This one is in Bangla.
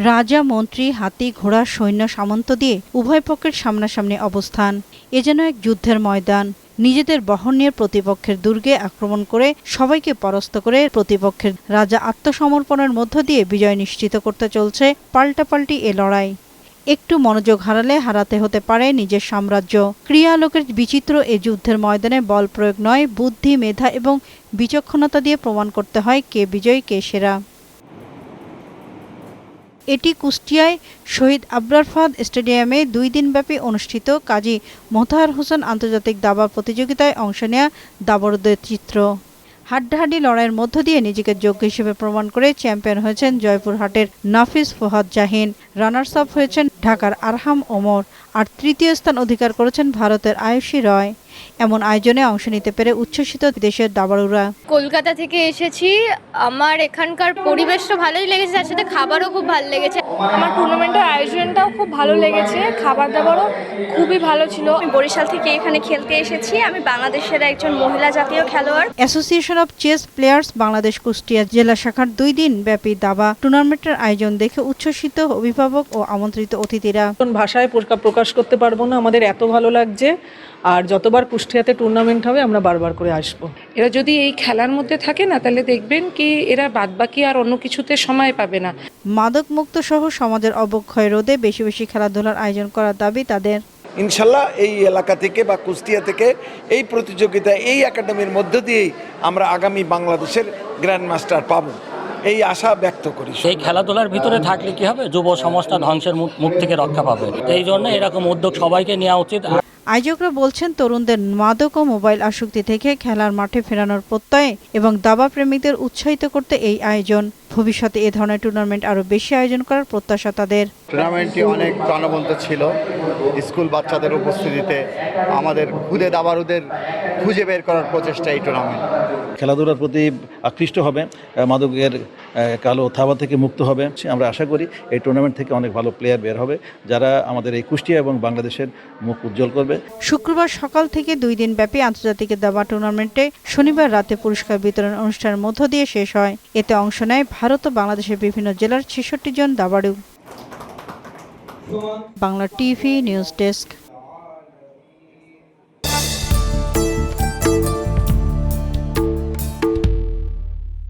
রাজা, মন্ত্রী, হাতি, ঘোড়া, সৈন্য, সামন্ত দিয়ে উভয় পক্ষের সামনাসামনি অবস্থান। এ যেন এক যুদ্ধের ময়দান। নিজেদের বহর নিয়ে প্রতিপক্ষের দুর্গে আক্রমণ করে সবাইকে পরাস্ত করে প্রতিপক্ষের রাজা আত্মসমর্পণের মধ্য দিয়ে বিজয় নিশ্চিত করতে চলছে পাল্টাপাল্টি এ লড়াই। একটু মনোযোগ হারালে হারাতে হতে পারে নিজের সাম্রাজ্য। ক্রিয়ালোকের বিচিত্র এ যুদ্ধের ময়দানে বল প্রয়োগ নয়, বুদ্ধি, মেধা এবং বিচক্ষণতা দিয়ে প্রমাণ করতে হয় কে বিজয়ী, কে সেরা। এটি কুষ্টিয়ায় শহীদ আবরার ফাহাদ স্টেডিয়ামে 2 দিনব্যাপী অনুষ্ঠিত কাজী মোতাহার হোসেন আন্তর্জাতিক দাবা প্রতিযোগিতায় অংশ নেয়া দাবাড়ুদের চিত্র। হাড্ডাহাড্ডি লড়াইয়ের মধ্য দিয়ে নিজেকে যোগ্য হিসেবে প্রমাণ করে চ্যাম্পিয়ন হয়েছেন জয়পুরহাটের নাফিস ফুহাদ জাহিন, রানার্স আপ হয়েছেন ঢাকার আরহাম ওমর, আর তৃতীয় স্থান অধিকার করেছেন ভারতের আয়ুষী রয়। এমন আয়োজনে অংশ নিতে পেরে উচ্ছ্বসিত দেশের দাবাড়ুরা। কলকাতা থেকে এসেছি, আমার এখানকার পরিবেশটা ভালোই লেগেছে, তার সাথে খাবারও খুব ভালো লেগেছে। আমার টুর্নামেন্টের আয়োজনটাও খুব ভালো লেগেছে, খাবার দাবারও খুবই ভালো ছিল। আমি বরিশাল থেকে এখানে খেলতে এসেছি। আমি বাংলাদেশের একজন মহিলা জাতীয় খেলোয়াড়। Association of chess players Bangladesh Kushtia জেলা শাখার 2 দিন ব্যাপী দাবা টুর্নামেন্টের আয়োজন দেখে উচ্ছ্বসিত অভিভাবক ও আমন্ত্রিত অতিথিরা। ভাষায় প্রকাশ করতে পারবো না, আমাদের এত ভালো লাগছে। আর যতবার কুষ্টিয়াতে টুর্নামেন্ট হবে আমরা বারবার করে আসবো। এরা যদি এই খেলার মধ্যে থাকে না, তাহলে দেখবেন কি এরা বাদবাকি আর অন্য কিছুতে সময় পাবে না। মাদক মুক্ত সহ সমাজের অবক্ষয় রোধে বেশি বেশি খেলাধুলার আয়োজন করার দাবি তাদের। ইনশাল্লাহ এই এলাকা থেকে বা কুষ্টিয়া থেকে এই প্রতিযোগিতা, এই একাডেমির মধ্য দিয়েই আমরা আগামী বাংলাদেশের গ্র্যান্ড মাস্টার পাবো, এই আশা ব্যক্ত করি। সেই খেলাধুলার ভিতরে থাকলে কি হবে, যুব সমাজটা ধ্বংসের মুখ থেকে রক্ষা পাবে। এই জন্য এরকম উদ্যোগ সবাইকে নেওয়া উচিত। আয়োজকরা বলছেন, তরুণদের মাদক ও মোবাইল আসক্তি থেকে খেলার মাঠে ফেরানোর প্রত্যয়ে এবং দাবা প্রেমিকদের উৎসাহিত করতে এই আয়োজন। ভবিষ্যতে এ ধরনের টুর্নামেন্ট আরও বেশি আয়োজন করার প্রত্যাশা তাদের। টুর্নামেন্টটি অনেক প্রাণবন্ত ছিল। স্কুল বাচ্চাদের উপস্থিতিতে আমাদের খুদে দাবাড়ুদের খুঁজে বের করার প্রচেষ্টা এই টুর্নামেন্ট। খেলাধুলার প্রতি আকৃষ্ট হবে, মাদকের কালো থাবা থেকে মুক্ত হবে। আমরা আশা করি এই টুর্নামেন্ট থেকে অনেক ভালো প্লেয়ার বের হবে, যারা আমাদের এই কুষ্টিয়া এবং বাংলাদেশের মুখ উজ্জ্বল করবে। শুক্রবার সকাল থেকে 2 দিন ব্যাপী আন্তর্জাতিক দাবা টুর্নামেন্টে শনিবার রাতে পুরস্কার বিতরণ অনুষ্ঠানের মধ্য দিয়ে শেষ হয়। এতে অংশ নেয় ভারত ও বাংলাদেশের বিভিন্ন জেলার 66 জন দাবাড়ু। Bangla TV news desk.